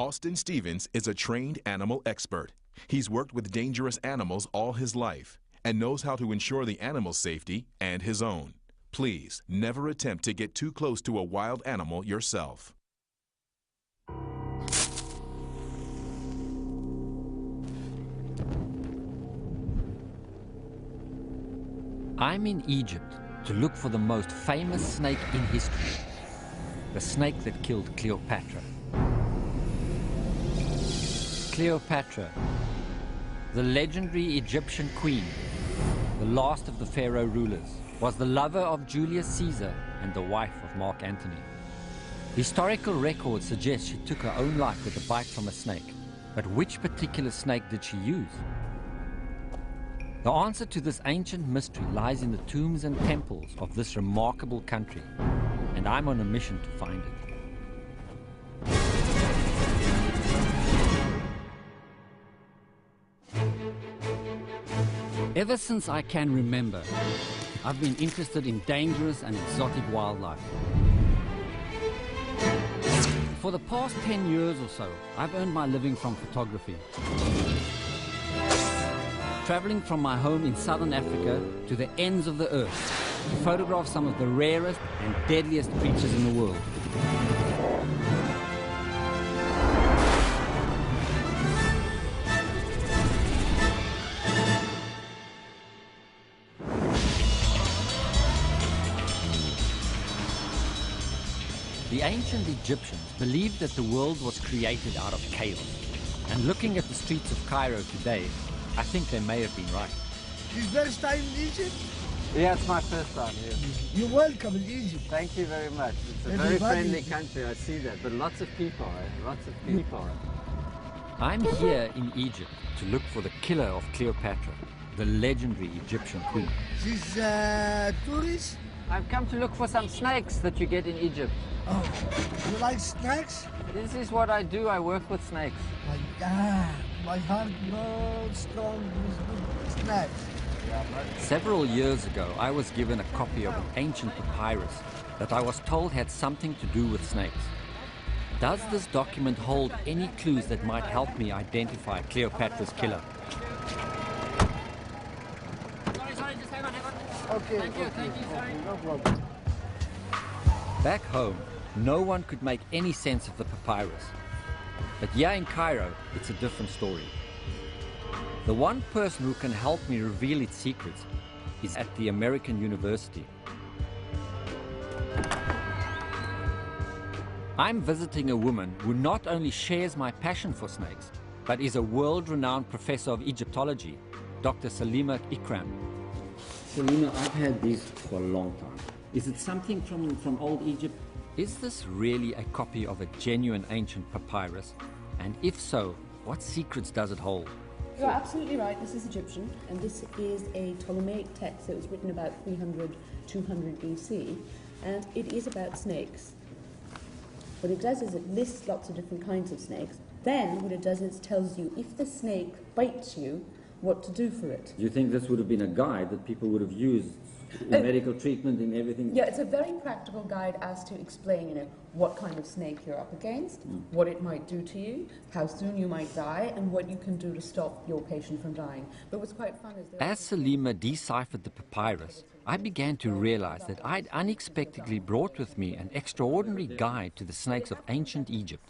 Austin Stevens is a trained animal expert. He's worked with dangerous animals all his life and knows how to ensure the animal's safety and his own. Please never attempt to get too close to a wild animal yourself. I'm in Egypt to look for the most famous snake in history, the snake that killed Cleopatra. Cleopatra, the legendary Egyptian queen, the last of the pharaoh rulers, was the lover of Julius Caesar and the wife of Mark Antony. Historical records suggest she took her own life with a bite from a snake. But which particular snake did she use? The answer to this ancient mystery lies in the tombs and temples of this remarkable country, and I'm on a mission to find it. Ever since I can remember, I've been interested in dangerous and exotic wildlife. For the past 10 years or so, I've earned my living from photography. Traveling from my home in southern Africa to the ends of the earth to photograph some of the rarest and deadliest creatures in the world. The ancient Egyptians believed that the world was created out of chaos. And looking at the streets of Cairo today, I think they may have been right. His first time in Egypt? Yeah, it's my first time here. You're welcome in Egypt. Thank you very much. It's a very friendly country, I see that. But lots of people, Lots of people. I'm here in Egypt to look for the killer of Cleopatra, the legendary Egyptian queen. She's tourist? I've come to look for some snakes that you get in Egypt. Oh, you like snakes? This is what I do. I work with snakes. My God, my heart grows strong with good snakes. Several years ago, I was given a copy of an ancient papyrus that I was told had something to do with snakes. Does this document hold any clues that might help me identify Cleopatra's killer? Sorry, just hang on. Okay. Thank you, sorry. No problem. Back home, no one could make any sense of the papyrus. But here in Cairo, it's a different story. The one person who can help me reveal its secrets is at the American University. I'm visiting a woman who not only shares my passion for snakes, but is a world-renowned professor of Egyptology, Dr. Salima Ikram. Salima, I've had these for a long time. Is it something from old Egypt? Is this really a copy of a genuine ancient papyrus? And if so, what secrets does it hold? You're absolutely right, this is Egyptian, and this is a Ptolemaic text that was written about 300, 200 BC, and it is about snakes. What it does is it lists lots of different kinds of snakes. Then what it does is it tells you if the snake bites you, what to do for it. Do you think this would have been a guide that people would have used in medical treatment and everything? Yeah, it's a very practical guide as to explain, what kind of snake you're up against, what it might do to you, how soon you might die, and what you can do to stop your patient from dying. But what's quite fun is... As Salima deciphered the papyrus, I began to realize that I'd unexpectedly brought with me an extraordinary guide to the snakes of ancient Egypt.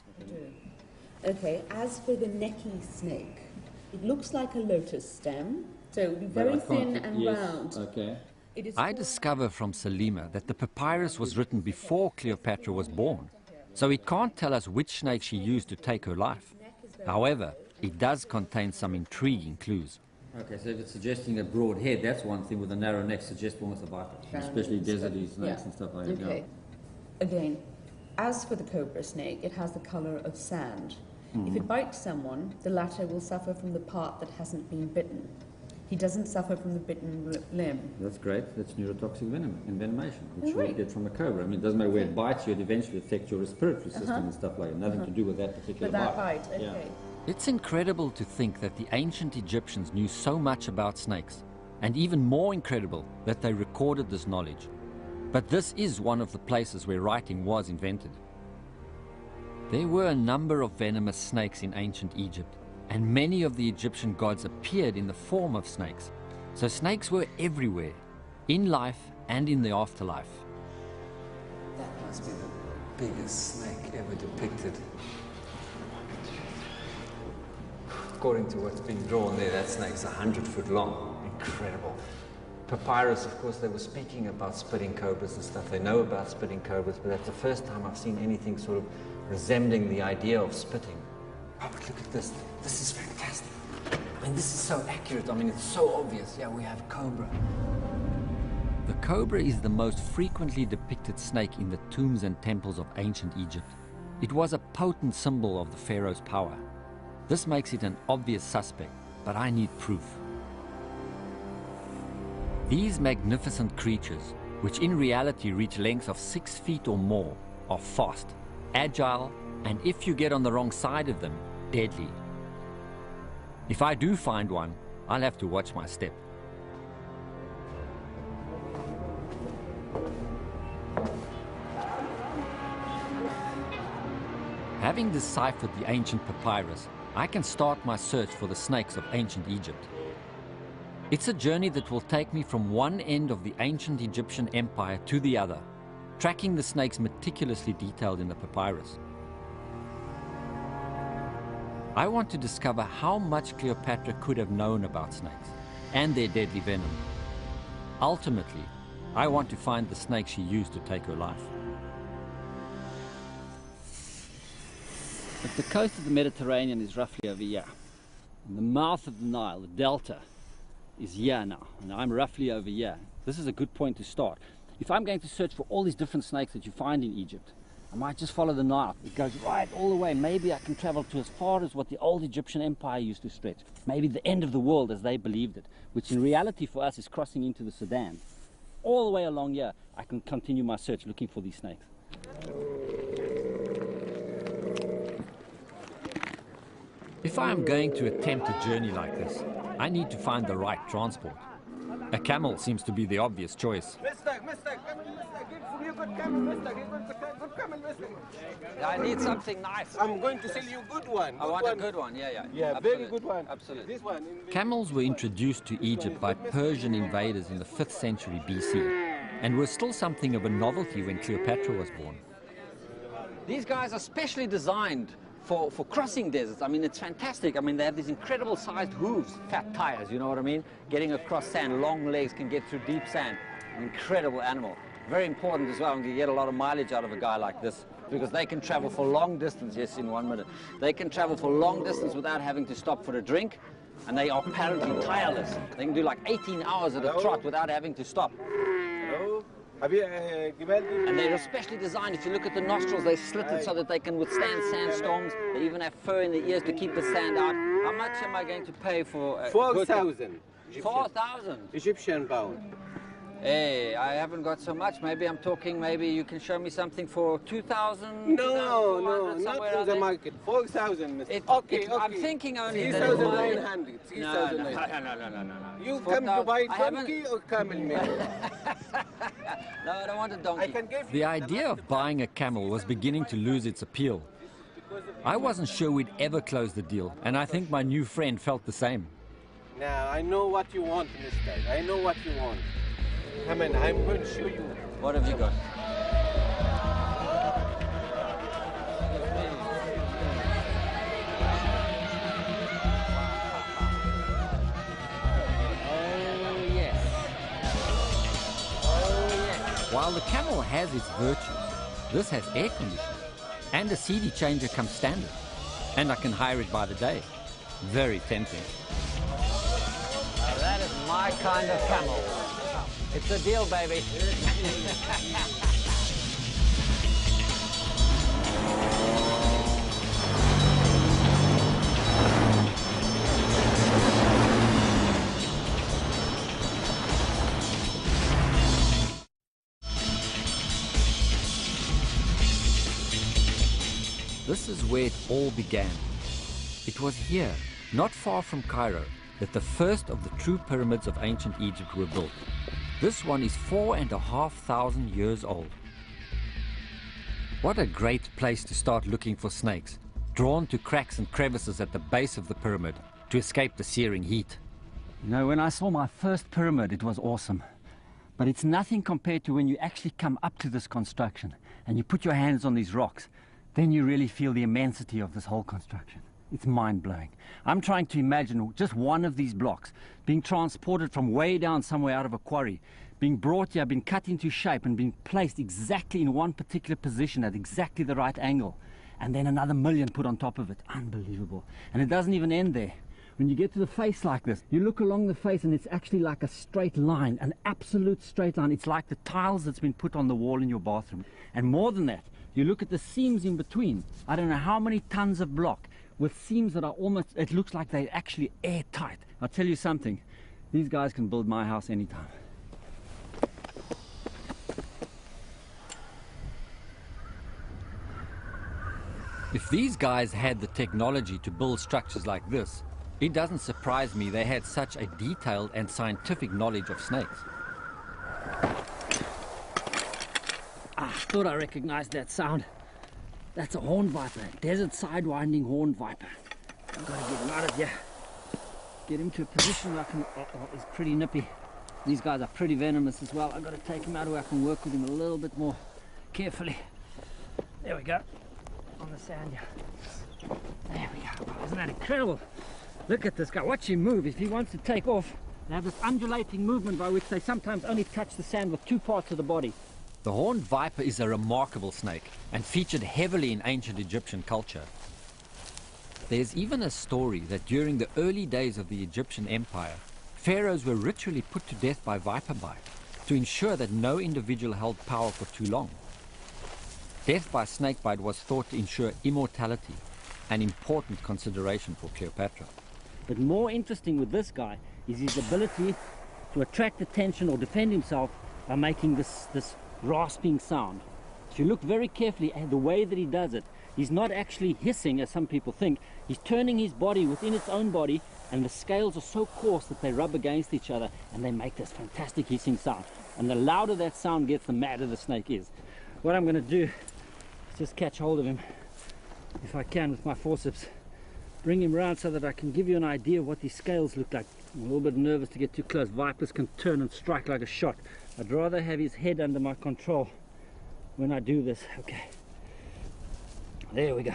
Okay, as for the necky snake, it looks like a lotus stem, so it would be very thin and round. Okay. I discover from Salima that the papyrus was written before Cleopatra was born, so it can't tell us which snake she used to take her life. However, it does contain some intriguing clues. Okay, so if it's suggesting a broad head, that's one thing. With a narrow neck, suggests one with a viper, especially deserty snakes and stuff like that. Okay. Again, as for the cobra snake, it has the color of sand. If it bites someone, the latter will suffer from the part that hasn't been bitten. He doesn't suffer from the bitten limb. That's great. That's neurotoxic envenomation, which we get from a cobra. I mean, it doesn't matter where it bites you, it eventually affects your respiratory system and stuff like that. Nothing to do with that particular bite. Okay. Yeah. It's incredible to think that the ancient Egyptians knew so much about snakes, and even more incredible that they recorded this knowledge. But this is one of the places where writing was invented. There were a number of venomous snakes in ancient Egypt, and many of the Egyptian gods appeared in the form of snakes. So snakes were everywhere, in life and in the afterlife. That must be the biggest snake ever depicted. According to what's been drawn there, that snake's 100 foot long. Incredible. Papyrus, of course, they were speaking about spitting cobras and stuff. They know about spitting cobras, but that's the first time I've seen anything sort of resembling the idea of spitting. Oh, but look at this. This is fantastic. I mean, this is so accurate. I mean, it's so obvious. Yeah, we have cobra. The cobra is the most frequently depicted snake in the tombs and temples of ancient Egypt. It was a potent symbol of the pharaoh's power. This makes it an obvious suspect, but I need proof. These magnificent creatures, which in reality reach lengths of 6 feet or more, are fast, agile, and if you get on the wrong side of them, deadly. If I do find one, I'll have to watch my step. Having deciphered the ancient papyrus, I can start my search for the snakes of ancient Egypt. It's a journey that will take me from one end of the ancient Egyptian empire to the other, tracking the snakes meticulously detailed in the papyrus. I want to discover how much Cleopatra could have known about snakes and their deadly venom. Ultimately, I want to find the snake she used to take her life. But the coast of the Mediterranean is roughly over here. And the mouth of the Nile, the delta, is here now. And I'm roughly over here. This is a good point to start. If I'm going to search for all these different snakes that you find in Egypt, I might just follow the Nile. It goes right all the way. Maybe I can travel to as far as what the old Egyptian empire used to stretch. Maybe the end of the world as they believed it, which in reality for us is crossing into the Sudan. All the way along here, I can continue my search looking for these snakes. If I am going to attempt a journey like this, I need to find the right transport. A camel seems to be the obvious choice. I need something nice. I'm going to sell you a good one. I want a good one, yeah. Yeah, very good one. Absolutely. This one. Camels were introduced to Egypt by Persian invaders in the 5th century BC and were still something of a novelty when Cleopatra was born. These guys are specially designed for crossing deserts. I mean, it's fantastic. I mean, they have these incredible sized hooves, fat tires, you know what I mean? Getting across sand, long legs, can get through deep sand. An incredible animal. Very important as well, and you get a lot of mileage out of a guy like this, because they can travel for long distance. Yes, in 1 minute. They can travel for long distance without having to stop for a drink, and they are apparently tireless. They can do like 18 hours at a trot without having to stop. Hello? And they're especially designed, if you look at the nostrils, they're slitted so that they can withstand sandstorms. They even have fur in the ears to keep the sand out. How much am I going to pay for 4,000. 4,000? Egyptian pound. Hey, I haven't got so much. Maybe I'm talking, maybe you can show me something for 2,000? No, not in the market. 4,000, Mr. Okay. I'm thinking only 3,900. No. You come to buy donkey or camel milk? No, I don't want a donkey. The idea of buying a camel was beginning to lose its appeal. I wasn't sure we'd ever close the deal, and I think my new friend felt the same. Now, I know what you want, mister. I know what you want. Come on, I'm going to show you. What have you got? While the camel has its virtues, this has air conditioning, and a CD changer comes standard, and I can hire it by the day. Very tempting. That is my kind of camel. It's a deal, baby. This is where it all began. It was here, not far from Cairo, that the first of the true pyramids of ancient Egypt were built. This one is 4,500 years old. What a great place to start looking for snakes, drawn to cracks and crevices at the base of the pyramid to escape the searing heat. You know, when I saw my first pyramid, it was awesome. But it's nothing compared to when you actually come up to this construction and you put your hands on these rocks. Then you really feel the immensity of this whole construction. It's mind-blowing. I'm trying to imagine just one of these blocks being transported from way down somewhere out of a quarry, being brought here, being cut into shape and being placed exactly in one particular position at exactly the right angle, and then another million put on top of it. Unbelievable. And it doesn't even end there. When you get to the face like this, you look along the face and it's actually like a straight line, an absolute straight line. It's like the tiles that's been put on the wall in your bathroom. And more than that, you look at the seams in between. I don't know how many tons of block with seams that are almost, it looks like they're actually airtight. I'll tell you something, these guys can build my house anytime. If these guys had the technology to build structures like this, it doesn't surprise me they had such a detailed and scientific knowledge of snakes. I thought I recognized that sound. That's a horned viper, desert sidewinding horned viper. I've got to get him out of here. Get him to a position where I can, he's pretty nippy. These guys are pretty venomous as well. I've got to take him out where I can work with him a little bit more carefully. There we go, on the sand here. There we go. Oh, isn't that incredible? Look at this guy, watch him move. If he wants to take off, they have this undulating movement by which they sometimes only touch the sand with two parts of the body. The horned viper is a remarkable snake and featured heavily in ancient Egyptian culture. There's even a story that during the early days of the Egyptian Empire, pharaohs were ritually put to death by viper bite to ensure that no individual held power for too long. Death by snake bite was thought to ensure immortality, an important consideration for Cleopatra. But more interesting with this guy is his ability to attract attention or defend himself by making this rasping sound. If you look very carefully at the way that he does it, he's not actually hissing as some people think. He's turning his body within its own body, and the scales are so coarse that they rub against each other and they make this fantastic hissing sound. And the louder that sound gets, the madder the snake is. What I'm going to do is just catch hold of him, if I can, with my forceps. Bring him around so that I can give you an idea of what these scales look like. I'm a little bit nervous to get too close. Vipers can turn and strike like a shot. I'd rather have his head under my control when I do this. Okay, there we go.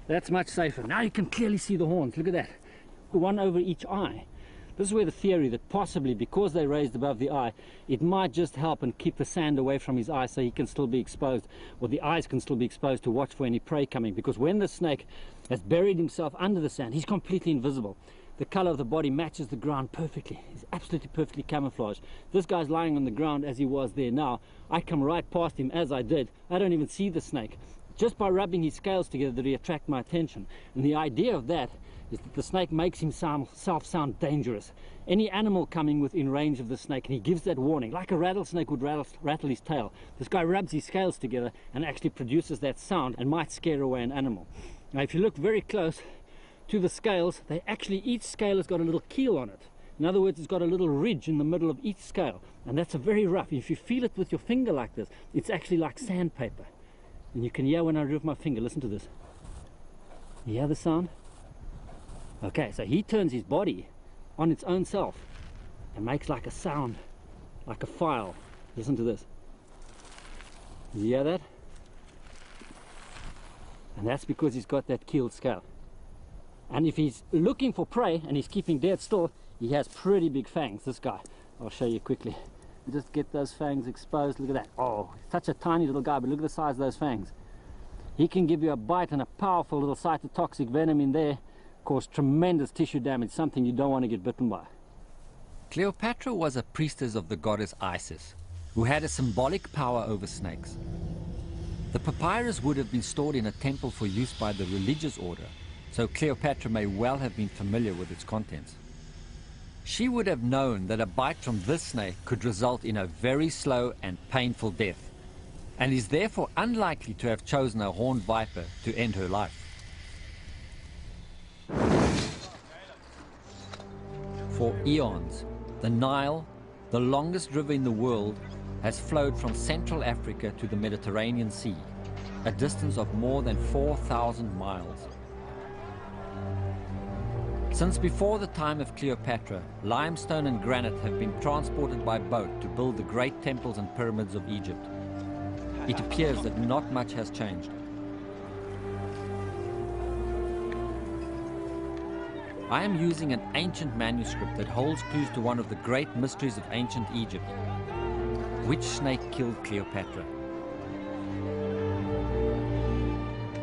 That's much safer. Now you can clearly see the horns. Look at that, one over each eye. This is where the theory that possibly because they're raised above the eye, it might just help and keep the sand away from his eyes so he can still be exposed, or the eyes can still be exposed to watch for any prey coming, because when the snake has buried himself under the sand, he's completely invisible. The color of the body matches the ground perfectly. He's absolutely perfectly camouflaged. This guy's lying on the ground as he was there now. I come right past him as I did. I don't even see the snake. Just by rubbing his scales together did he attract my attention. And the idea of that is that the snake makes himself sound dangerous. Any animal coming within range of the snake, and he gives that warning, like a rattlesnake would rattle his tail. This guy rubs his scales together and actually produces that sound and might scare away an animal. Now if you look very close to the scales, each scale has got a little keel on it. In other words, it's got a little ridge in the middle of each scale, and that's a very rough. If you feel it with your finger like this, it's actually like sandpaper. And you can hear when I remove my finger. Listen to this. You hear the sound? Okay, so he turns his body on its own self and makes like a sound, like a file. Listen to this. You hear that? And that's because he's got that keeled scale. And if he's looking for prey and he's keeping dead still, he has pretty big fangs, this guy. I'll show you quickly. Just get those fangs exposed. Look at that. Oh, such a tiny little guy, but look at the size of those fangs. He can give you a bite and a powerful little cytotoxic venom in there, cause tremendous tissue damage, something you don't want to get bitten by. Cleopatra was a priestess of the goddess Isis, who had a symbolic power over snakes. The papyrus would have been stored in a temple for use by the religious order, so Cleopatra may well have been familiar with its contents. She would have known that a bite from this snake could result in a very slow and painful death, and is therefore unlikely to have chosen a horned viper to end her life. For eons, the Nile, the longest river in the world, has flowed from Central Africa to the Mediterranean Sea. a distance of more than 4,000 miles. Since before the time of Cleopatra, limestone and granite have been transported by boat to build the great temples and pyramids of Egypt. It appears that not much has changed. I am using an ancient manuscript that holds clues to one of the great mysteries of ancient Egypt. Which snake killed Cleopatra?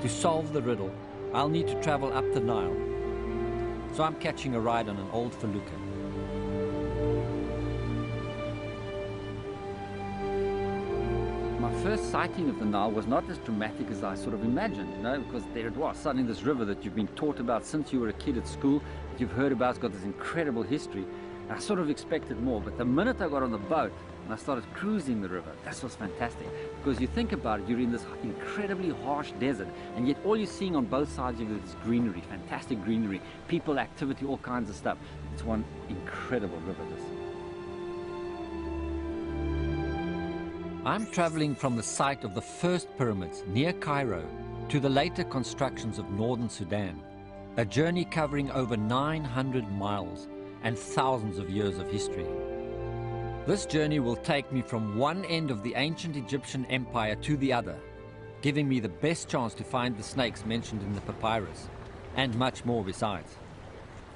To solve the riddle, I'll need to travel up the Nile. So I'm catching a ride on an old felucca. My first sighting of the Nile was not as dramatic as I sort of imagined, you know, because there it was, suddenly this river that you've been taught about since you were a kid at school, that you've heard about, it's got this incredible history. I sort of expected more, but the minute I got on the boat and I started cruising the river, that was fantastic. Because you think about it, you're in this incredibly harsh desert, and yet all you're seeing on both sides of it is greenery, fantastic greenery, people, activity, all kinds of stuff. It's one incredible river, this. I'm traveling from the site of the first pyramids near Cairo to the later constructions of northern Sudan, a journey covering over 900 miles and thousands of years of history. This journey will take me from one end of the ancient Egyptian empire to the other, giving me the best chance to find the snakes mentioned in the papyrus, and much more besides.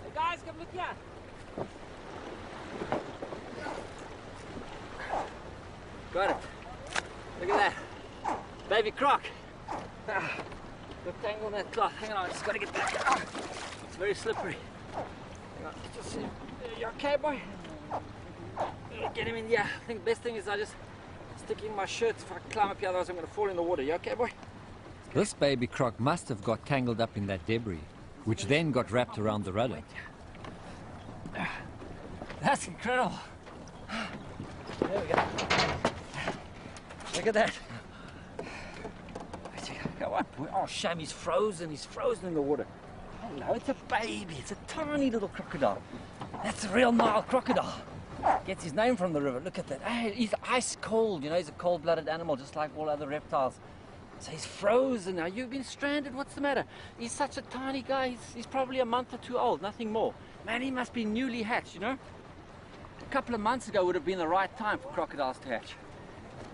Hey guys, come look here! Got it. Look at that. Baby croc. Got tangled in that cloth. Hang on, I just gotta get back. It's very slippery. Hang on, just see. You okay, boy? Get him in here. I think the best thing is I just stick in my shirt if I climb up here, otherwise I'm gonna fall in the water. You okay, boy? This baby croc must have got tangled up in that debris, which then got wrapped around the rudder. That's incredible. There we go. Look at that. Go on, boy. Oh, shame, he's frozen. He's frozen in the water. Oh no, it's a baby. It's a tiny little crocodile. That's a real Nile crocodile. Gets his name from the river. Look at that. Hey, he's ice cold. You know, he's a cold-blooded animal, just like all other reptiles. So he's frozen now. You've been stranded. What's the matter? He's such a tiny guy. He's probably a month or two old, nothing more. Man, he must be newly hatched, you know? A couple of months ago would have been the right time for crocodiles to hatch.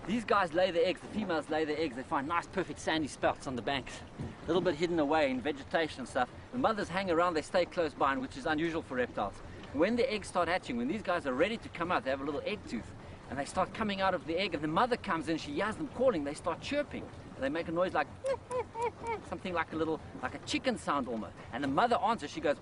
These guys lay their eggs, the females lay their eggs, they find nice perfect sandy spouts on the banks, a little bit hidden away in vegetation and stuff. The mothers hang around, they stay close by, which is unusual for reptiles. When the eggs start hatching, when these guys are ready to come out, they have a little egg tooth, and they start coming out of the egg, and the mother comes in, she hears them calling, they start chirping. They make a noise like, something like like a chicken sound almost. And the mother answers, she goes,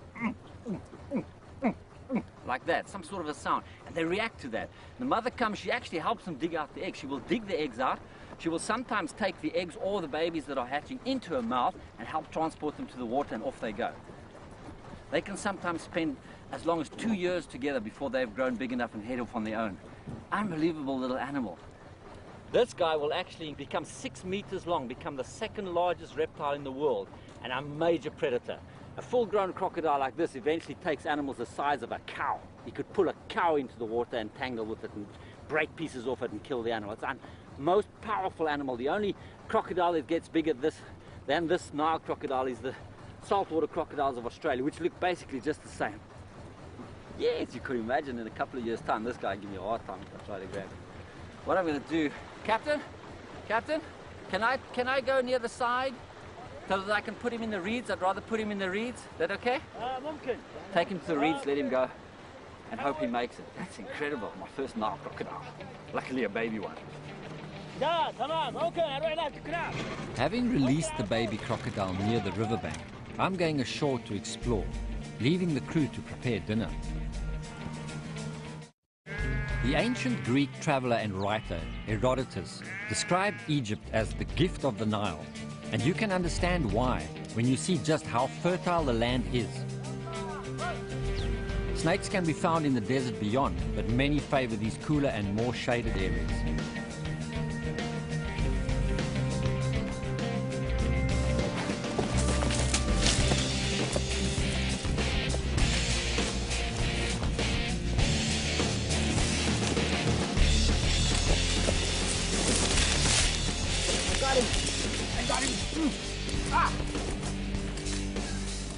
like that, some sort of a sound, and they react to that. The mother comes, she actually helps them dig out the eggs. She will dig the eggs out. She will sometimes take the eggs or the babies that are hatching into her mouth and help transport them to the water, and off they go. They can sometimes spend as long as 2 years together before they've grown big enough and head off on their own. Unbelievable little animal. This guy will actually become 6 meters long, become the second largest reptile in the world, and a major predator. A full-grown crocodile like this eventually takes animals the size of a cow. He could pull a cow into the water and tangle with it and break pieces off it and kill the animal. It's the most powerful animal. The only crocodile that gets bigger than this Nile crocodile is the saltwater crocodiles of Australia, which look basically just the same. Yes, you could imagine in a couple of years' time, this guy will give me a hard time if I try to grab him. What I'm going to do, Captain, can I go near the side? So that I can put him in the reeds. I'd rather put him in the reeds. Is that okay? Take him to the reeds, let him go, and hope he makes it. That's incredible. My first Nile crocodile. Luckily a baby one. Having released the baby crocodile near the riverbank, I'm going ashore to explore, leaving the crew to prepare dinner. The ancient Greek traveler and writer Herodotus described Egypt as the gift of the Nile. And you can understand why when you see just how fertile the land is. Snakes can be found in the desert beyond, but many favor these cooler and more shaded areas. I got him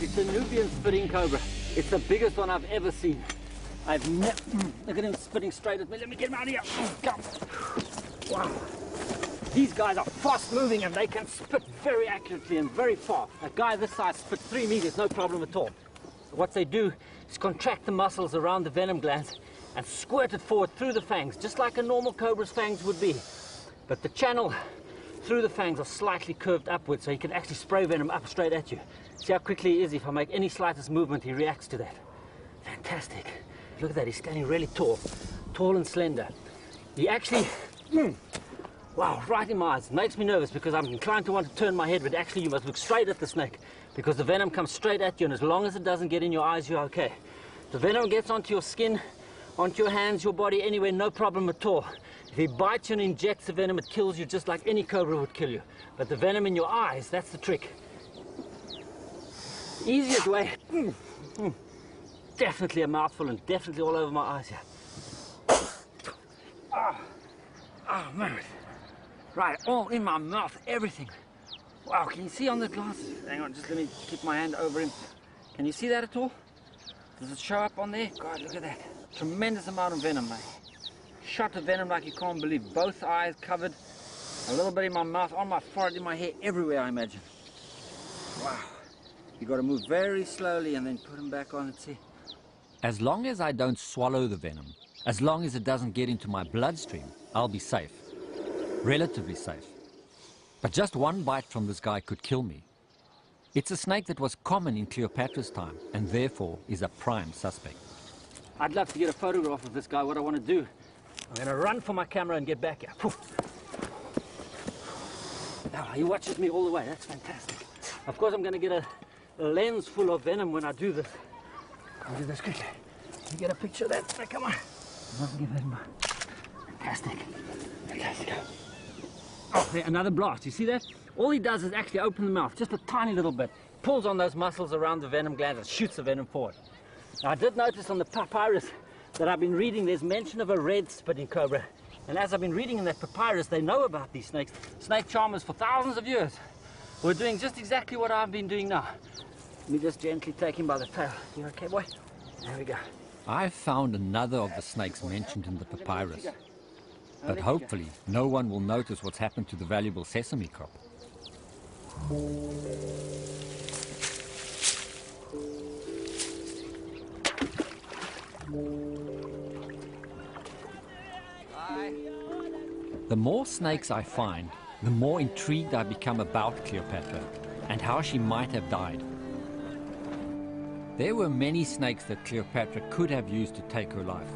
It's a Nubian spitting cobra. It's the biggest one I've ever seen. I've never... Look at him spitting straight at me. Let me get him out of here. Come. Wow. These guys are fast moving and they can spit very accurately and very far. A guy this size spits 3 meters, no problem at all. What they do is contract the muscles around the venom glands and squirt it forward through the fangs, just like a normal cobra's fangs would be. But the channel through the fangs are slightly curved upwards, so he can actually spray venom up straight at you. See how quickly he is. If I make any slightest movement, he reacts to that. Fantastic. Look at that, he's standing really tall and slender. He actually, wow, right in my eyes. It makes me nervous because I'm inclined to want to turn my head, but actually you must look straight at the snake because the venom comes straight at you, and as long as it doesn't get in your eyes, you're okay. The venom gets onto your skin, onto your hands, your body, anywhere, no problem at all. If he bites you and injects the venom, it kills you just like any cobra would kill you. But the venom in your eyes, that's the trick. Easiest way, definitely a mouthful and definitely all over my eyes here. Oh man, right, all in my mouth, everything. Wow, can you see on the glasses? Hang on, just let me keep my hand over him. Can you see that at all? Does it show up on there? God, look at that. Tremendous amount of venom, mate. Shot of venom like you can't believe. Both eyes covered, a little bit in my mouth, on my forehead, in my hair, everywhere, I imagine. Wow. You got to move very slowly and then put them back on and see. As long as I don't swallow the venom, as long as it doesn't get into my bloodstream, I'll be safe. Relatively safe. But just one bite from this guy could kill me. It's a snake that was common in Cleopatra's time and therefore is a prime suspect. I'd love to get a photograph of this guy. What I want to do, I'm going to run for my camera and get back here. Now, he watches me all the way. That's fantastic. Of course, I'm going to get a lens full of venom when I do this. I'll do this quickly. You get a picture of that. Now, come on. Fantastic. Fantastic. Oh, there, another blast. You see that? All he does is actually open the mouth just a tiny little bit. Pulls on those muscles around the venom glands and shoots the venom forward. Now, I did notice on the papyrus that I've been reading, there's mention of a red spitting cobra. And as I've been reading in that papyrus, they know about these snakes. Snake charmers for thousands of years were doing just exactly what I've been doing now. Let me just gently take him by the tail. You okay, boy? There we go. I've found another of the snakes mentioned in the papyrus. But hopefully, no one will notice what's happened to the valuable sesame crop. The more snakes I find, the more intrigued I become about Cleopatra and how she might have died. There were many snakes that Cleopatra could have used to take her life.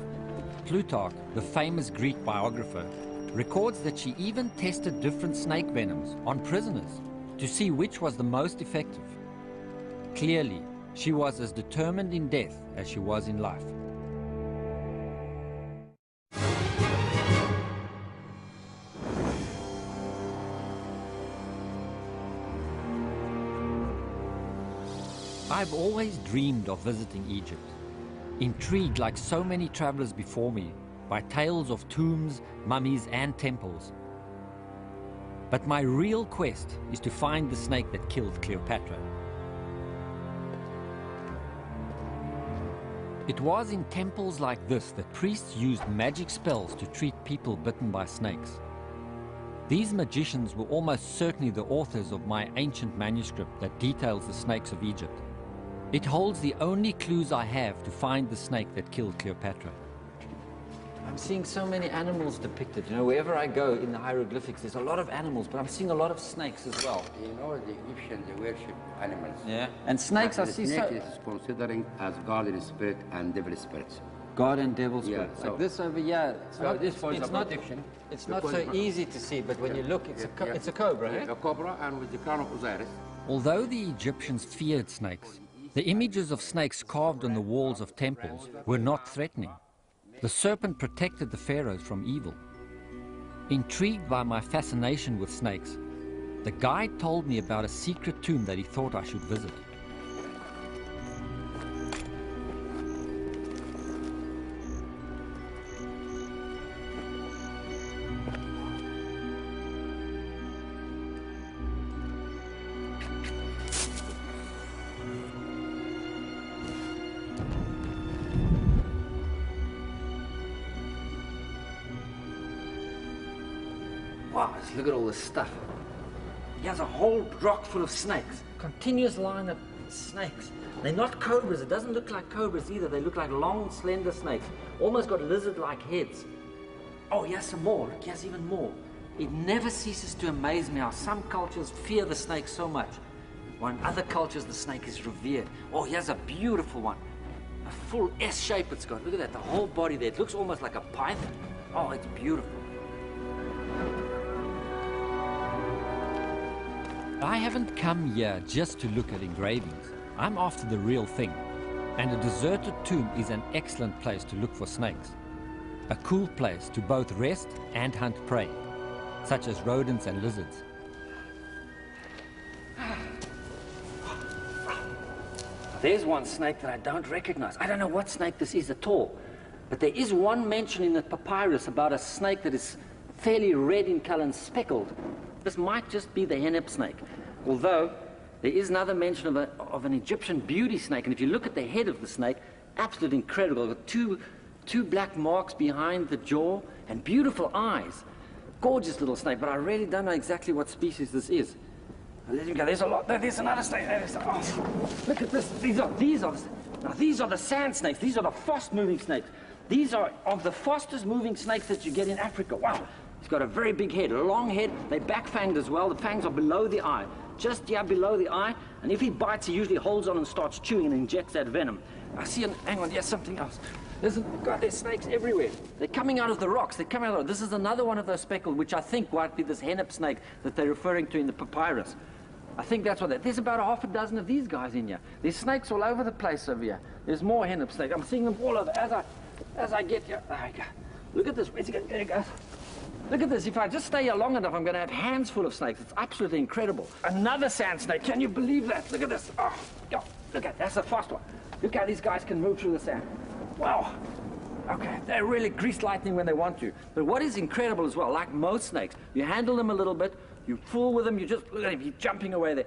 Plutarch, the famous Greek biographer, records that she even tested different snake venoms on prisoners to see which was the most effective. Clearly, she was as determined in death as she was in life. I've always dreamed of visiting Egypt, intrigued like so many travelers before me by tales of tombs, mummies and temples. But my real quest is to find the snake that killed Cleopatra. It was in temples like this that priests used magic spells to treat people bitten by snakes. These magicians were almost certainly the authors of my ancient manuscript that details the snakes of Egypt. It holds the only clues I have to find the snake that killed Cleopatra. I'm seeing so many animals depicted. You know, wherever I go in the hieroglyphics, there's a lot of animals, but I'm seeing a lot of snakes as well. You know, the Egyptians, they worship animals. Yeah. And snakes, I the see snake is considering as guardian spirit and devil spirits. God and devil spirit. Yeah, so like this over here. It's not, this for it's the not, protection. it's not so easy to see, but when you look, it's a cobra, eh? A cobra and with the crown of Osiris. Although the Egyptians feared snakes, the images of snakes carved on the walls of temples were not threatening. The serpent protected the pharaohs from evil. Intrigued by my fascination with snakes, the guide told me about a secret tomb that he thought I should visit. Wow, just look at all this stuff. He has a whole rock full of snakes. Continuous line of snakes. They're not cobras. It doesn't look like cobras either. They look like long, slender snakes. Almost got lizard-like heads. Oh, he has some more. Look, he has even more. It never ceases to amaze me how some cultures fear the snake so much, while in other cultures the snake is revered. Oh, he has a beautiful one. A full S shape it's got. Look at that, the whole body there. It looks almost like a python. Oh, it's beautiful. I haven't come here just to look at engravings. I'm after the real thing. And a deserted tomb is an excellent place to look for snakes. A cool place to both rest and hunt prey, such as rodents and lizards. There's one snake that I don't recognize. I don't know what snake this is at all. But there is one mention in the papyrus about a snake that is fairly red in color and speckled. This might just be the hennep snake. Although, there is another mention of an Egyptian beauty snake. And if you look at the head of the snake, absolutely incredible. With two black marks behind the jaw and beautiful eyes. Gorgeous little snake, but I really don't know exactly what species this is. Let him go. There's a lot. There's another snake. Oh, look at this. These are the sand snakes. These are the fast-moving snakes. These are of the fastest moving snakes that you get in Africa. Wow. He's got a very big head, a long head. They're back-fanged as well. The fangs are below the eye, just here below the eye. And if he bites, he usually holds on and starts chewing and injects that venom. I see hang on, there's something else. God, there's snakes everywhere. They're coming out of the rocks. They're coming out of the rocks. This is another one of those speckled, which I think might be this hennep snake that they're referring to in the papyrus. I think that's what there's about half a dozen of these guys in here. There's snakes all over the place over here. There's more hennep snakes. I'm seeing them all over as I get here. There we go. Look at this. Where's he going? There he goes. Look at this. If I just stay here long enough, I'm going to have hands full of snakes. It's absolutely incredible. Another sand snake. Can you believe that? Look at this. Oh, look at that. That's a fast one. Look how these guys can move through the sand. Wow. Okay, they're really grease lightning when they want to. But what is incredible as well, like most snakes, you handle them a little bit, you fool with him, you just look at him, he's jumping away there.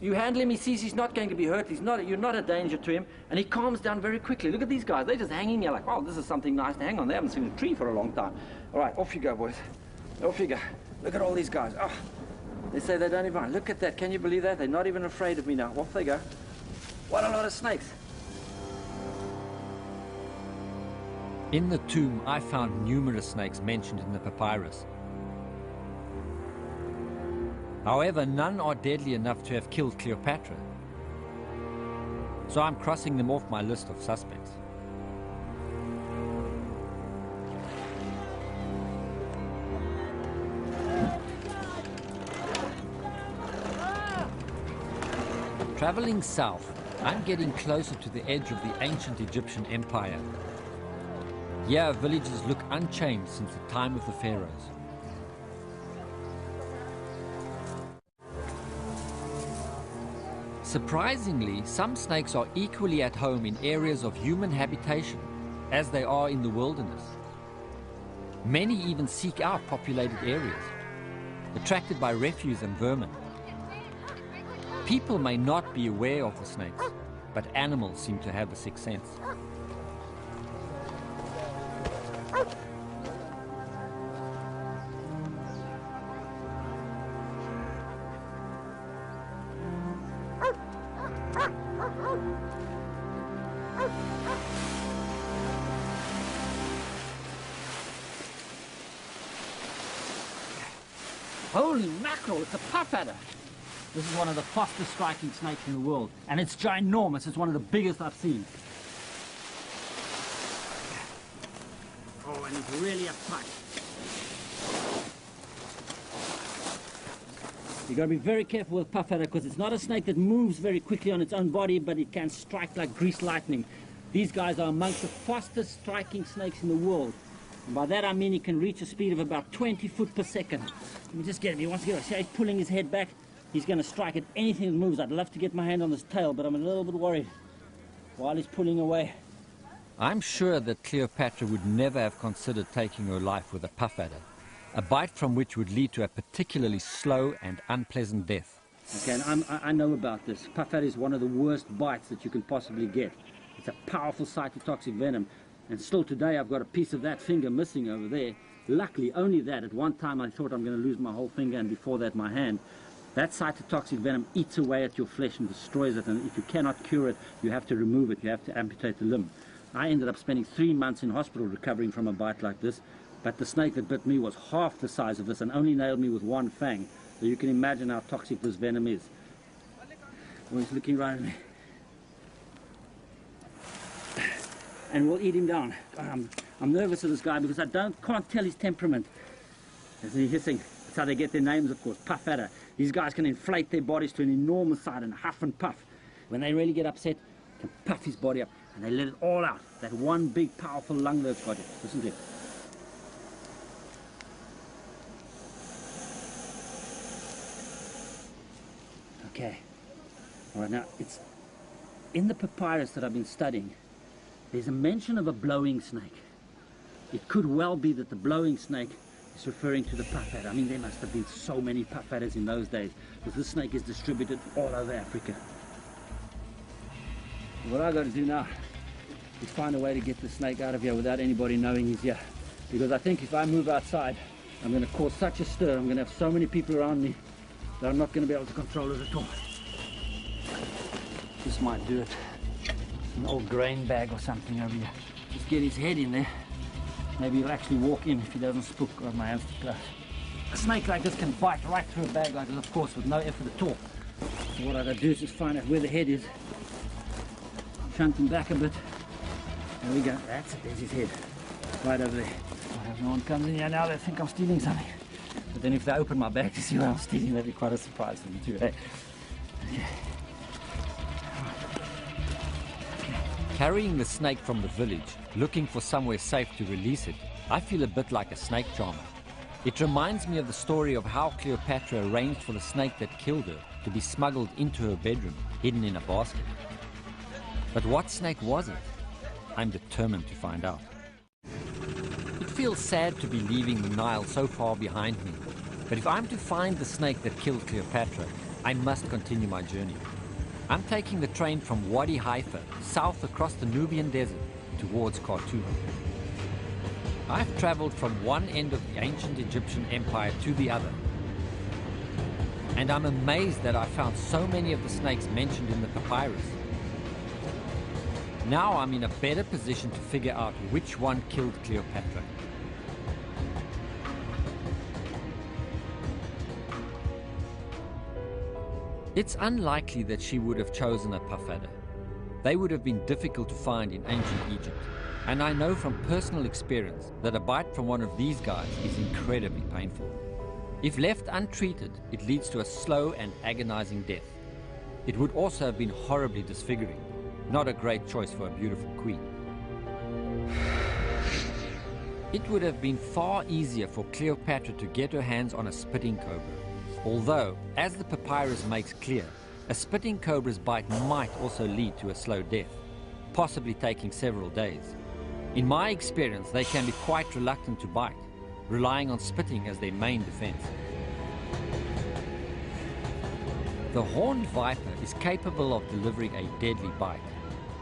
You handle him, he sees he's not going to be hurt, you're not a danger to him, and he calms down very quickly. Look at these guys, they're just hanging there like, oh, this is something nice to hang on. They haven't seen a tree for a long time. All right, off you go, boys. Off you go. Look at all these guys. Oh, they say they don't even, look at that, can you believe that? They're not even afraid of me now. Off they go. What a lot of snakes. In the tomb, I found numerous snakes mentioned in the papyrus. However, none are deadly enough to have killed Cleopatra. So I'm crossing them off my list of suspects. Traveling south, I'm getting closer to the edge of the ancient Egyptian empire. Here, villages look unchanged since the time of the pharaohs. Surprisingly, some snakes are equally at home in areas of human habitation as they are in the wilderness. Many even seek out populated areas, attracted by refuse and vermin. People may not be aware of the snakes, but animals seem to have a sixth sense. Holy mackerel, it's a puff adder. This is one of the fastest striking snakes in the world, and it's ginormous. It's one of the biggest I've seen. Oh, and it's really uptight. You've got to be very careful with puff adder because it's not a snake that moves very quickly on its own body, but it can strike like grease lightning. These guys are amongst the fastest striking snakes in the world. And by that I mean he can reach a speed of about 20 foot per second. Let me just get him. He wants to get. See how he's pulling his head back? He's going to strike at anything that moves. I'd love to get my hand on his tail, but I'm a little bit worried while he's pulling away. I'm sure that Cleopatra would never have considered taking her life with a puff adder, a bite from which would lead to a particularly slow and unpleasant death. Okay, and I know about this. Puff adder is one of the worst bites that you can possibly get. It's a powerful cytotoxic venom. And still today I've got a piece of that finger missing over there. Luckily, only that. At one time I thought I'm going to lose my whole finger, and before that my hand. That cytotoxic venom eats away at your flesh and destroys it, and if you cannot cure it, you have to remove it, you have to amputate the limb. I ended up spending 3 months in hospital recovering from a bite like this, but the snake that bit me was half the size of this and only nailed me with one fang. So you can imagine how toxic this venom is. Oh, he's looking right at me. And we'll eat him down. I'm nervous of this guy because I can't tell his temperament. Is he hissing? That's how they get their names, of course, puff adder. These guys can inflate their bodies to an enormous size and huff and puff. When they really get upset, they can puff his body up and they let it all out. That one big, powerful lung that's got it. Listen to it. Okay. All right, now, it's in the papyrus that I've been studying, there's a mention of a blowing snake. It could well be that the blowing snake is referring to the puff adder. I mean, there must have been so many puff adders in those days, because this snake is distributed all over Africa. What I got to do now is find a way to get the snake out of here without anybody knowing he's here. Because I think if I move outside, I'm going to cause such a stir, I'm going to have so many people around me that I'm not going to be able to control it at all. This might do it. An old grain bag or something over here. Just get his head in there. Maybe he'll actually walk in if he doesn't spook. Got my hands to close. A snake like this can bite right through a bag like this, of course, with no effort at all. So what I gotta do is just find out where the head is. Shunt him back a bit. There we go. That's it. There's his head. Right over there. I hope no one comes in here now. They think I'm stealing something. But then if they open my bag to see what I'm stealing, that'd be quite a surprise for them too, eh? Okay. Carrying the snake from the village, looking for somewhere safe to release it, I feel a bit like a snake charmer. It reminds me of the story of how Cleopatra arranged for the snake that killed her to be smuggled into her bedroom, hidden in a basket. But what snake was it? I'm determined to find out. It feels sad to be leaving the Nile so far behind me, but if I'm to find the snake that killed Cleopatra, I must continue my journey. I'm taking the train from Wadi Haifa, south across the Nubian desert, towards Khartoum. I've traveled from one end of the ancient Egyptian empire to the other. And I'm amazed that I found so many of the snakes mentioned in the papyrus. Now I'm in a better position to figure out which one killed Cleopatra. It's unlikely that she would have chosen a puff adder. They would have been difficult to find in ancient Egypt. And I know from personal experience that a bite from one of these guys is incredibly painful. If left untreated, it leads to a slow and agonizing death. It would also have been horribly disfiguring. Not a great choice for a beautiful queen. It would have been far easier for Cleopatra to get her hands on a spitting cobra. Although, as the papyrus makes clear, a spitting cobra's bite might also lead to a slow death, possibly taking several days. In my experience, they can be quite reluctant to bite, relying on spitting as their main defense. The horned viper is capable of delivering a deadly bite.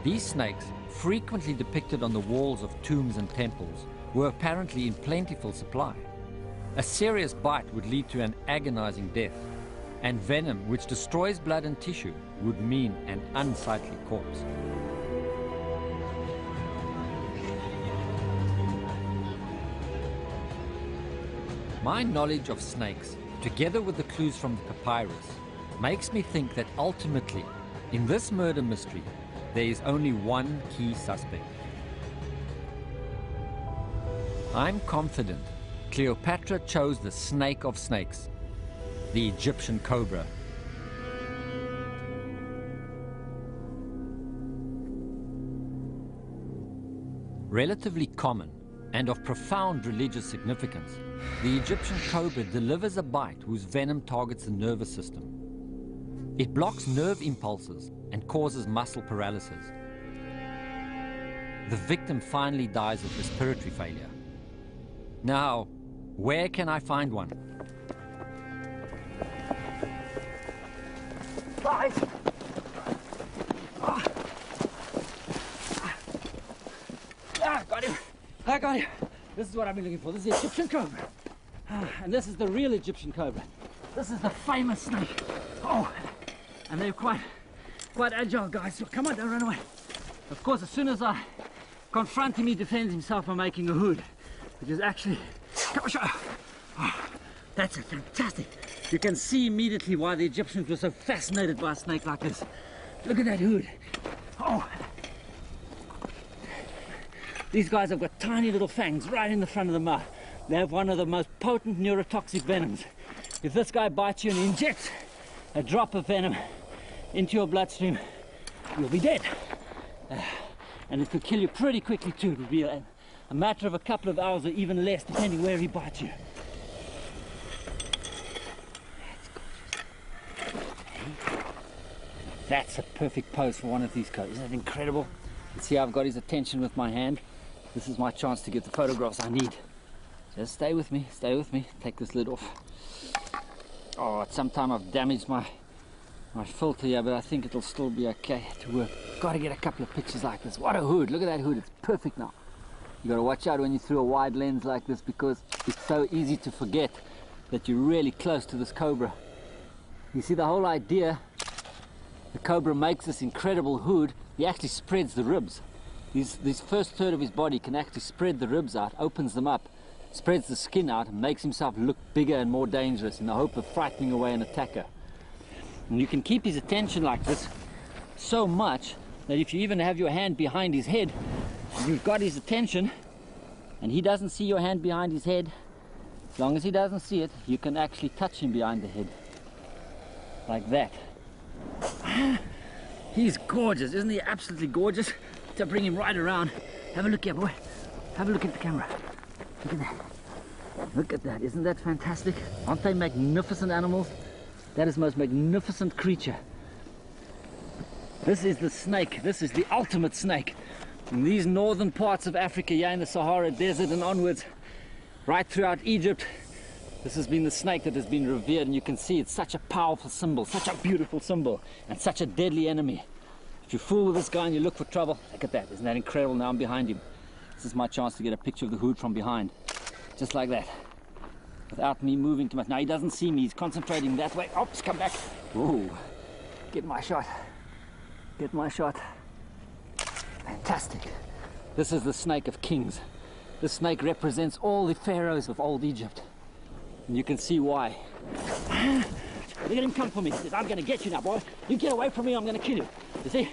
These snakes, frequently depicted on the walls of tombs and temples, were apparently in plentiful supply. A serious bite would lead to an agonizing death, and venom which destroys blood and tissue would mean an unsightly corpse. My knowledge of snakes, together with the clues from the papyrus, makes me think that ultimately, in this murder mystery, there is only one key suspect. I'm confident Cleopatra chose the snake of snakes, the Egyptian cobra. Relatively common and of profound religious significance, the Egyptian cobra delivers a bite whose venom targets the nervous system. It blocks nerve impulses and causes muscle paralysis. The victim finally dies of respiratory failure. Now, where can I find one? Guys! Got I got it. This is what I've been looking for. This is the Egyptian cobra. And this is the real Egyptian cobra. This is the famous snake. Oh, and they're quite agile guys. So come on, don't run away. Of course, as soon as I confront him, he defends himself by making a hood, which is actually, oh, that's a fantastic. You can see immediately why the Egyptians were so fascinated by a snake like this. Look at that hood. Oh, these guys have got tiny little fangs right in the front of the mouth. They have one of the most potent neurotoxic venoms. If this guy bites you and injects a drop of venom into your bloodstream, you'll be dead. And it could kill you pretty quickly too. It would be a matter of a couple of hours or even less, depending where he bites you. That's a perfect pose for one of these cobras. Isn't that incredible? You see, I've got his attention with my hand. This is my chance to get the photographs I need. Just stay with me, take this lid off. Oh, at some time I've damaged my filter here, but I think it'll still be okay to work. Got to get a couple of pictures like this. What a hood, look at that hood, it's perfect now. You got to watch out when you through a wide lens like this, because it's so easy to forget that you're really close to this cobra. You see, the whole idea, the cobra makes this incredible hood. He actually spreads the ribs. This first third of his body can actually spread the ribs out, opens them up, spreads the skin out, and makes himself look bigger and more dangerous in the hope of frightening away an attacker. And you can keep his attention like this so much that if you even have your hand behind his head, you've got his attention and he doesn't see your hand behind his head. As long as he doesn't see it, you can actually touch him behind the head like that. He's gorgeous, isn't he? Absolutely gorgeous. To bring him right around. Have a look here, boy. Have a look at the camera. Look at that. Look at that. Isn't that fantastic? Aren't they magnificent animals? That is the most magnificent creature. This is the snake. This is the ultimate snake. In these northern parts of Africa, yeah, in the Sahara Desert and onwards, right throughout Egypt, this has been the snake that has been revered, and you can see it's such a powerful symbol, such a beautiful symbol, and such a deadly enemy. If you fool with this guy and you look for trouble, look at that. Isn't that incredible? Now I'm behind him. This is my chance to get a picture of the hood from behind. Just like that. Without me moving too much. Now he doesn't see me. He's concentrating that way. Oops, come back. Whoa. Get my shot. Get my shot. Fantastic. This is the snake of kings. This snake represents all the pharaohs of old Egypt. And you can see why. Look at him come for me. He says, I'm going to get you now, boy. You get away from me, I'm going to kill you. You see?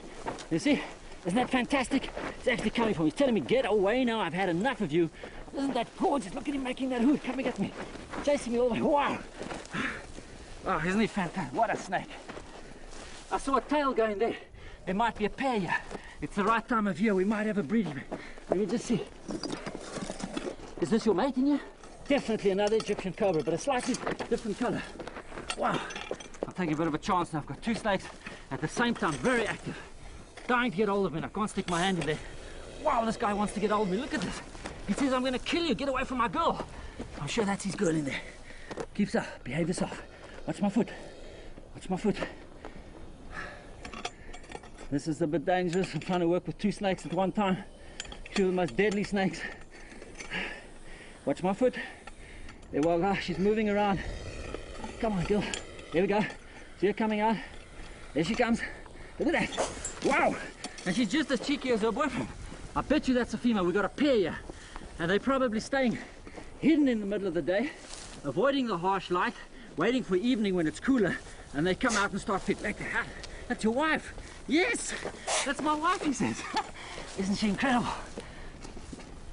You see? Isn't that fantastic? He's actually coming for me. He's telling me, get away now. I've had enough of you. Isn't that gorgeous? Look at him making that hood. Coming at me. Chasing me all the way. Wow. Oh, isn't he fantastic? What a snake. I saw a tail going there. There might be a pair here. It's the right time of year. We might have a breeding. Let me just see. Is this your mate in here? Definitely another Egyptian cobra, but a slightly different color. Wow. I'm taking a bit of a chance now. I've got two snakes at the same time, very active. Dying to get hold of me. I can't stick my hand in there. Wow, this guy wants to get hold of me. Look at this. He says, I'm going to kill you. Get away from my girl. I'm sure that's his girl in there. Keep still. Behave yourself. Watch my foot. Watch my foot. This is a bit dangerous. I'm trying to work with two snakes at one time. Two of the most deadly snakes. Watch my foot. There we go. She's moving around. Come on, girl. Here we go. See her coming out. There she comes. Look at that. Wow. And she's just as cheeky as her boyfriend. I bet you that's a female. We've got a pair here. And they're probably staying hidden in the middle of the day, avoiding the harsh light, waiting for evening when it's cooler, and they come out and start fit. That's your wife. Yes, that's my wife, he says. Isn't she incredible?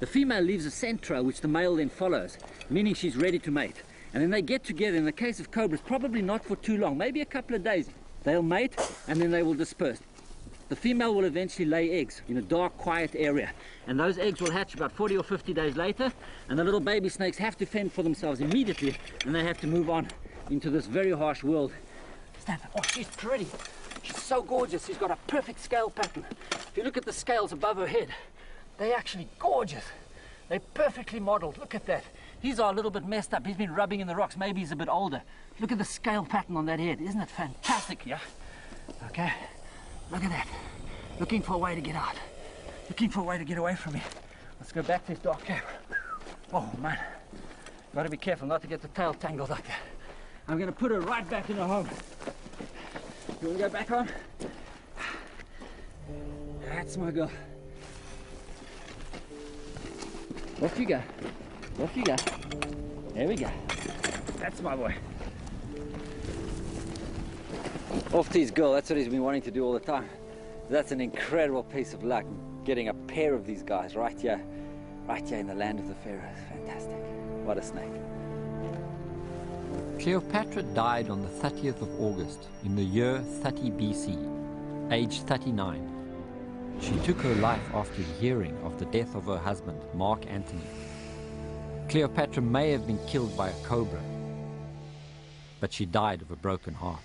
The female leaves a scent trail which the male then follows, meaning she's ready to mate. And then they get together. In the case of cobras, probably not for too long, maybe a couple of days. They'll mate and then they will disperse. The female will eventually lay eggs in a dark, quiet area, and those eggs will hatch about 40 or 50 days later, and the little baby snakes have to fend for themselves immediately, and they have to move on into this very harsh world. Stanford, oh, she's pretty. She's so gorgeous. She's got a perfect scale pattern. If you look at the scales above her head, they're actually gorgeous. They're perfectly modeled. Look at that. These are a little bit messed up. He's been rubbing in the rocks. Maybe he's a bit older. Look at the scale pattern on that head. Isn't it fantastic? Yeah. Okay. Look at that. Looking for a way to get out. Looking for a way to get away from me. Let's go back to this dark cave. Oh man, gotta be careful not to get the tail tangled like that. I'm gonna put her right back in her home. You wanna go back home? That's my girl. Off you go. Off you go. There we go. That's my boy. Off to his girl. That's what he's been wanting to do all the time. That's an incredible piece of luck, getting a pair of these guys right here in the land of the pharaohs. Fantastic. What a snake. Cleopatra died on the 30th of August in the year 30 BC, aged 39. She took her life after hearing of the death of her husband, Mark Antony. Cleopatra may have been killed by a cobra, but she died of a broken heart.